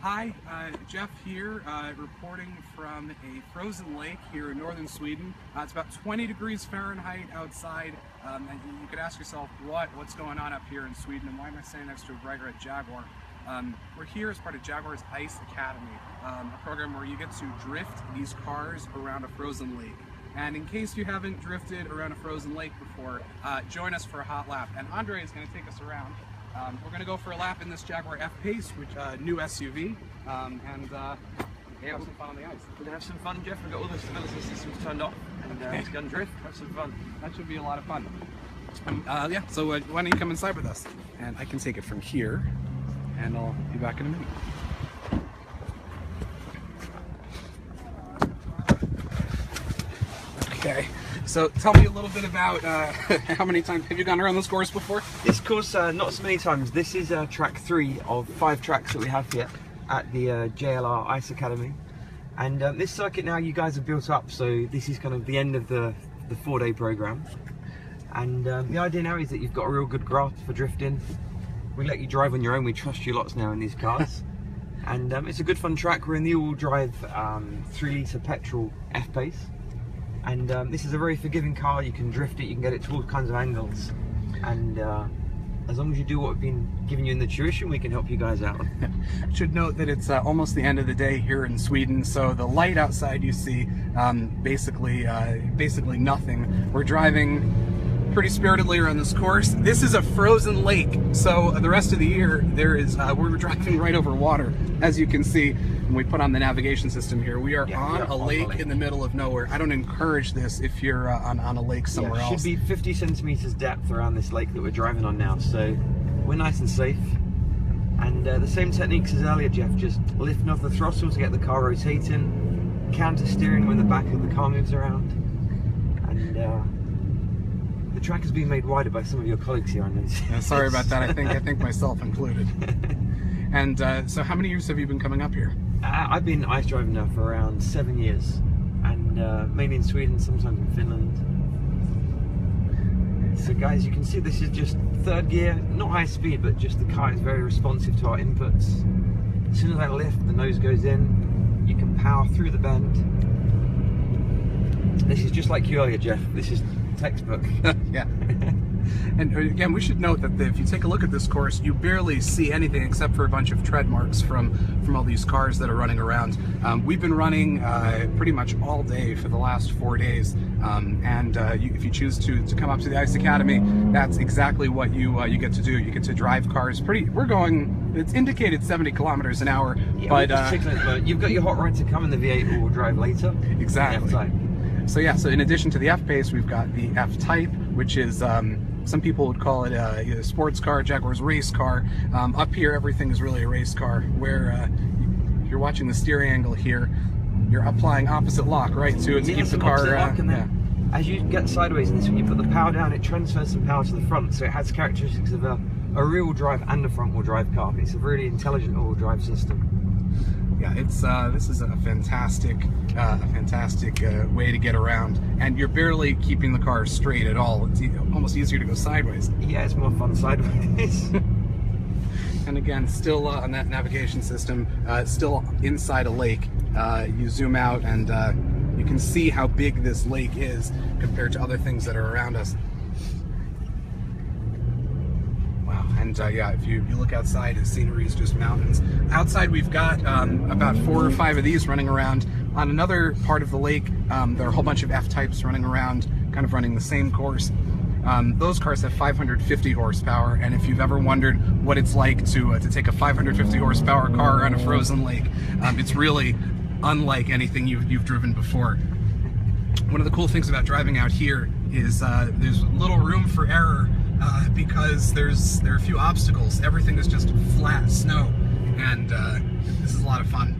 Hi, Jeff here, reporting from a frozen lake here in northern Sweden. It's about 20 degrees Fahrenheit outside, and you could ask yourself what's going on up here in Sweden and why am I standing next to a bright red Jaguar? We're here as part of Jaguars Ice Academy, a program where you get to drift these cars around a frozen lake. And in case you haven't drifted around a frozen lake before, join us for a hot lap. And Andre is going to take us around. We're going to go for a lap in this Jaguar F-Pace, which new SUV, and yeah, have some fun on the ice. We're going to have some fun, Jeff. We've got all the stability systems turned off, and it's going to drift. Have some fun. That should be a lot of fun. Yeah, so why don't you come inside with us? And I can take it from here, and I'll be back in a minute. Okay, so tell me a little bit about how many times have you gone around this course before? This course, not so many times. This is track 3 of 5 tracks that we have here at the JLR Ice Academy. And this circuit now you guys have built up, so this is kind of the end of the 4-day program. And the idea now is that you've got a real good grasp for drifting. We let you drive on your own, we trust you lots now in these cars. And it's a good fun track. We're in the all-wheel drive 3-litre petrol F-Pace. And this is a very forgiving car. You can drift it, you can get it to all kinds of angles. And as long as you do what we've been giving you in the tuition, we can help you guys out. Should note that it's almost the end of the day here in Sweden, so the light outside you see basically nothing. We're driving pretty spiritedly around this course. This is a frozen lake, so the rest of the year there is we're driving right over water, as you can see. And we put on the navigation system here. We are on a lake in the middle of nowhere. I don't encourage this if you're on a lake somewhere else. It should be 50 centimeters depth around this lake that we're driving on now, so we're nice and safe. And the same techniques as earlier, Jeff, just lifting off the throttle to get the car rotating, counter steering when the back of the car moves around. And the track has been made wider by some of your colleagues here on this. Yeah, sorry about that. I think myself included. And so how many years have you been coming up here? I've been ice driving now for around 7 years, and mainly in Sweden, sometimes in Finland. So guys, you can see this is just 3rd gear, not high speed, but just the car is very responsive to our inputs. As soon as I lift, the nose goes in, you can power through the bend. This is just like you earlier, Jeff. This is textbook. Yeah. And again, we should note that if you take a look at this course, you barely see anything except for a bunch of tread marks from all these cars that are running around. We've been running pretty much all day for the last 4 days, and if you choose to come up to the Ice Academy, that's exactly what you get to do. You get to drive cars. We're going. It's indicated 70 kilometers an hour, yeah, but you've got your hot rod to come in the V8 all-wheel drive later. Exactly. So yeah, so in addition to the F-Pace, we've got the F-Type, which is some people would call it a sports car, Jaguar's race car. Up here, everything is really a race car, where if you're watching the steering angle here, you're applying opposite lock, right, to keep the car. As you get sideways in this, when you put the power down, it transfers some power to the front, so it has characteristics of a rear-wheel drive and a front-wheel drive car. It's a really intelligent all-wheel drive system. Yeah, it's this is a fantastic way to get around, and you're barely keeping the car straight at all. It's almost easier to go sideways. Yeah, it's more fun sideways. And again, still on that navigation system, still inside a lake. You zoom out, and you can see how big this lake is compared to other things that are around us. And yeah, if you look outside, the scenery is just mountains. Outside, we've got about 4 or 5 of these running around. On another part of the lake, there are a whole bunch of F-Types running around, kind of running the same course. Those cars have 550 horsepower, and if you've ever wondered what it's like to take a 550 horsepower car around a frozen lake, it's really unlike anything you've driven before. One of the cool things about driving out here is there's little room for error. Because there are a few obstacles. Everything is just flat snow, and this is a lot of fun.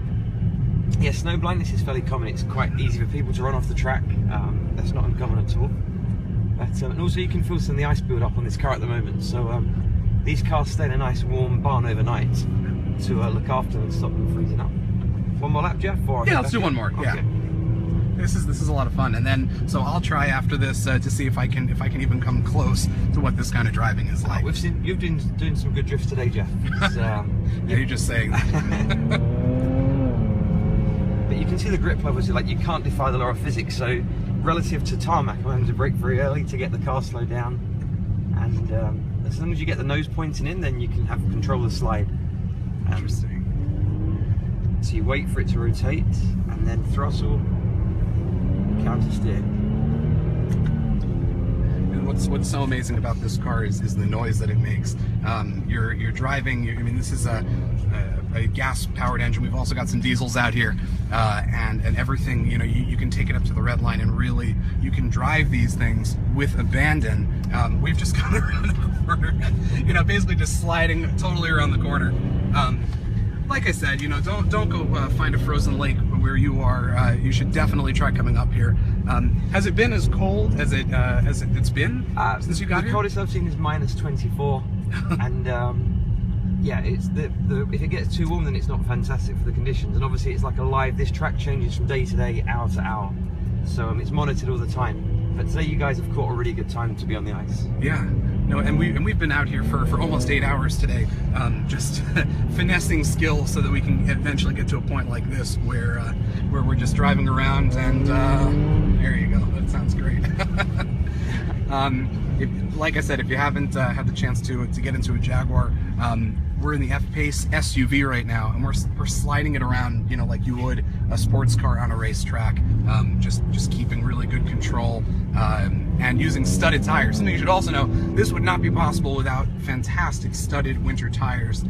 Yeah, snow blindness is fairly common. It's quite easy for people to run off the track. That's not uncommon at all. But, and also you can feel some of the ice build up on this car at the moment. So these cars stay in a nice warm barn overnight to look after them and stop them freezing up. One more lap, Jeff? Yeah, let's do one more. Okay. Yeah. This is a lot of fun. And then, so I'll try after this to see if I can even come close to what this kind of driving is like. We've seen you've been doing some good drifts today, Jeff. Yeah, you're just saying that. But you can see the grip levels. Like, you can't defy the law of physics. So relative to tarmac, I'm having to brake very early to get the car slowed down. And as long as you get the nose pointing in, then you can have control of the slide. Interesting. So you wait for it to rotate, and then throttle, counter steer. And what's so amazing about this car is the noise that it makes. You're driving. I mean, this is a gas-powered engine. We've also got some diesels out here, and everything. You know, you can take it up to the red line, and really, you can drive these things with abandon. We've just gone around the corner, you know, basically just sliding totally around the corner. Like I said, you know, don't go find a frozen lake where you are. You should definitely try coming up here. Has it been as cold as it's been since you got here? The coldest I've seen is -24, and yeah, it's if it gets too warm, then it's not fantastic for the conditions. And obviously, it's like a live. This track changes from day to day, hour to hour, so it's monitored all the time. But today, you guys have caught a really good time to be on the ice. Yeah. No, and we've been out here for almost 8 hours today, just finessing skills so that we can eventually get to a point like this where we're just driving around, and there you go. That sounds great. Like I said, if you haven't had the chance to get into a Jaguar, we're in the F-Pace SUV right now, and we're sliding it around, you know, like you would a sports car on a racetrack, just keeping really good control, and using studded tires. Something you should also know: this would not be possible without fantastic studded winter tires.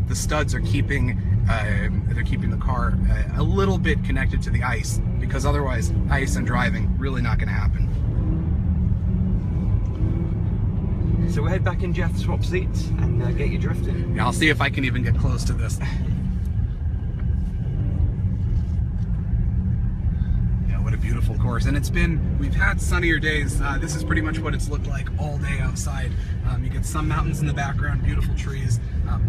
The studs are keeping the car a little bit connected to the ice, because otherwise, ice and driving really not going to happen. So we'll head back in, Jeff, swap seats, and get you drifting. Yeah, I'll see if I can even get close to this. Yeah, what a beautiful course. And we've had sunnier days. This is pretty much what it's looked like all day outside. You get some mountains in the background, beautiful trees.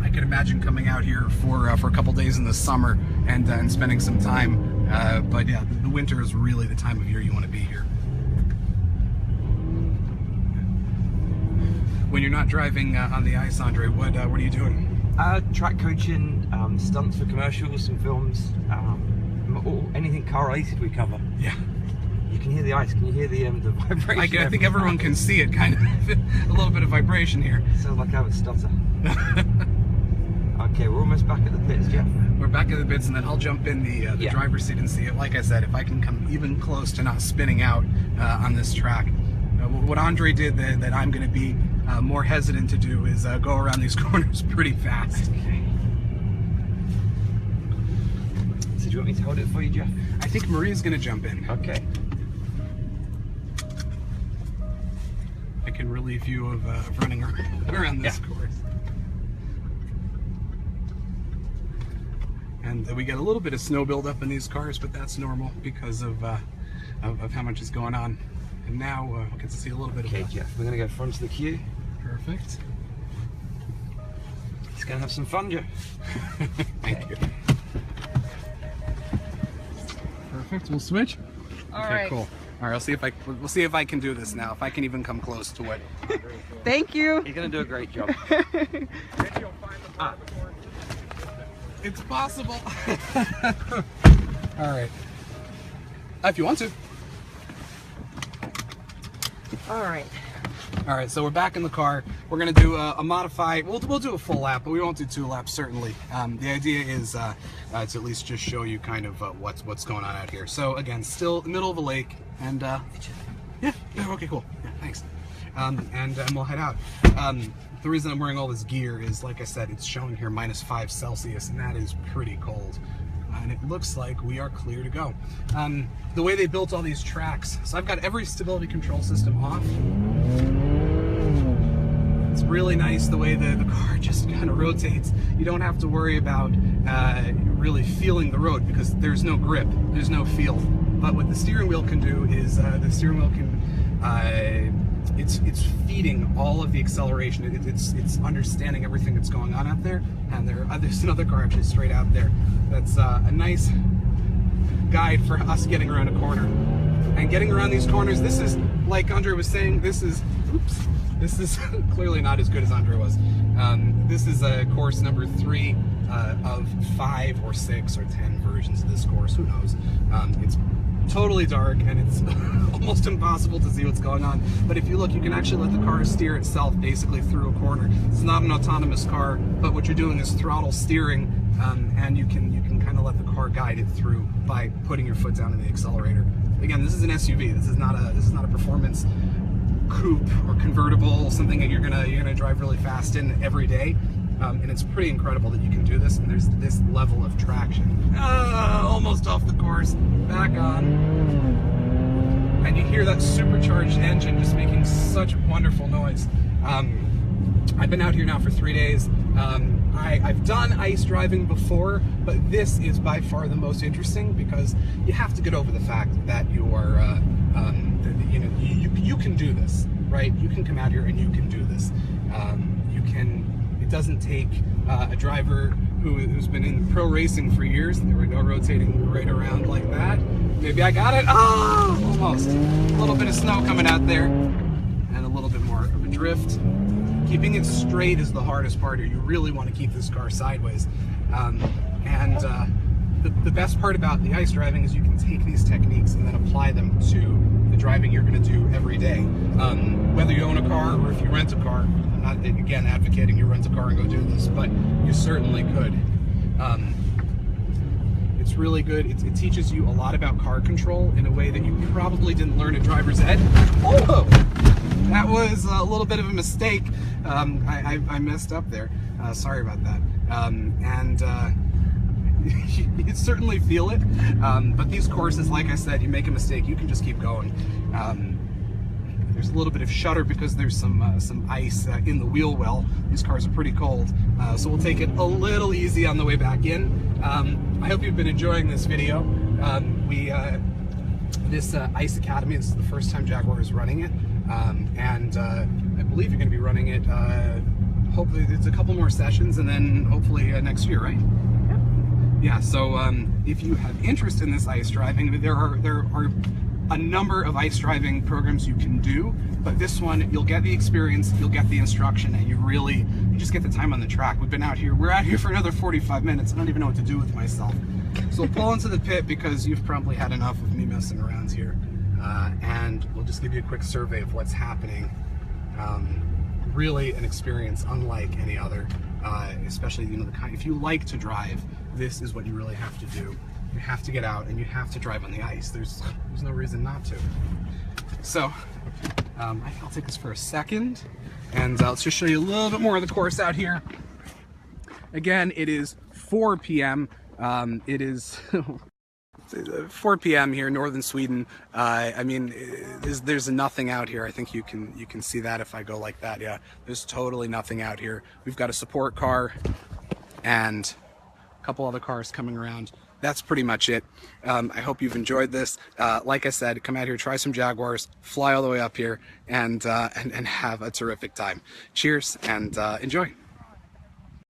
I can imagine coming out here for a couple days in the summer and spending some time. But yeah, the winter is really the time of year you want to be here. When you're not driving on the ice, Andre, what are you doing? Track coaching, stunts for commercials and films, anything car related we cover. Yeah. You can hear the ice. Can you hear the vibration? I think everyone can see it, kind of. A little bit of vibration here. Sounds like I have a stutter. Okay, we're almost back at the pits, Jeff. We're back at the pits, and then I'll jump in the driver's seat and see it. Like I said, if I can come even close to not spinning out on this track. What Andre did that I'm going to be more hesitant to do is go around these corners pretty fast. Okay. So do you want me to hold it for you, Jeff? I think Maria's going to jump in. Okay. I can relieve you of running around this course. And we get a little bit of snow buildup in these cars, but that's normal because of how much is going on. And now we'll get to see a little bit of that. Okay, Jeff, we're going to go front of the queue. Perfect. It's going to have some fun, Jeff. Thank you. Perfect. We'll switch. All okay, right. Cool. All right. We'll see if I can do this now. If I can even come close to what. Thank you. You're going to do a great job. It's possible. All right. If you want to. All right. All right, so we're back in the car. We're gonna do a modified. We'll do a full lap, but we won't do 2 laps certainly. The idea is to at least just show you kind of what's going on out here. So again, still the middle of a lake, and yeah, okay, cool. Yeah, thanks. And we'll head out. The reason I'm wearing all this gear is, like I said, it's showing here -5 Celsius, and that is pretty cold. And it looks like we are clear to go. The way they built all these tracks, so I've got every stability control system off. It's really nice the way the car just kind of rotates. You don't have to worry about really feeling the road because there's no grip, there's no feel. But what the steering wheel can do is the steering wheel can it's feeding all of the acceleration. It's understanding everything that's going on out there. And there's another car actually straight out there. That's a nice guide for us getting around a corner. And getting around these corners, this is, like Andre was saying, this is clearly not as good as Andre was. This is course number 3 of 5 or 6 or 10 versions of this course, who knows. It's totally dark and it's almost impossible to see what's going on. But if you look, you can actually let the car steer itself basically through a corner. It's not an autonomous car, but what you're doing is throttle steering, and you can kind of let the car guide it through by putting your foot down in the accelerator. Again, this is an SUV. This is not a performance coupe or convertible, something that you're gonna drive really fast in every day. And it's pretty incredible that you can do this, and there's this level of traction. Almost off the course, back on. And you hear that supercharged engine just making such wonderful noise. I've been out here now for 3 days. I've done ice driving before, but this is by far the most interesting because you have to get over the fact that you are, you can do this, right? You can come out here and you can do this. It doesn't take a driver who's been in pro racing for years. There we go, rotating right around like that. Maybe I got it. Oh, almost. A little bit of snow coming out there, and a little bit more of a drift. Keeping it straight is the hardest part here. You really want to keep this car sideways. The best part about the ice driving is you can take these techniques and then apply them to the driving you're going to do every day. Whether you own a car or if you rent a car. I'm not, again, advocating you rent a car and go do this, but you certainly could. It's really good. It teaches you a lot about car control in a way that you probably didn't learn at driver's ed. Oh! That was a little bit of a mistake. I messed up there. Sorry about that. You certainly feel it. But these courses, like I said, you make a mistake, you can just keep going. There's a little bit of shudder because there's some ice in the wheel well. These cars are pretty cold, so we'll take it a little easy on the way back in. I hope you've been enjoying this video. This Ice Academy, this is the first time Jaguars is running it, and I believe you're going to be running it. Hopefully, it's a couple more sessions, and then hopefully next year, right? Yeah. So if you have interest in this ice driving, there are a number of ice driving programs you can do, but this one, you'll get the experience, you'll get the instruction, and you just get the time on the track. We're out here for another 45 minutes. I don't even know what to do with myself. So we'll pull into the pit because you've probably had enough of me messing around here. And we'll just give you a quick survey of what's happening. Really an experience unlike any other, especially, if you like to drive, this is what you really have to do. You have to get out and you have to drive on the ice. There's no reason not to. So I think I'll take this for a second, and let's just show you a little bit more of the course out here. Again, it is 4 p.m. It is 4 p.m. here, northern Sweden. I mean, there's nothing out here. I think you can see that if I go like that. Yeah, there's totally nothing out here. We've got a support car and a couple other cars coming around. That's pretty much it. I hope you've enjoyed this. Like I said, come out here, try some Jaguars, fly all the way up here, and have a terrific time. Cheers and enjoy.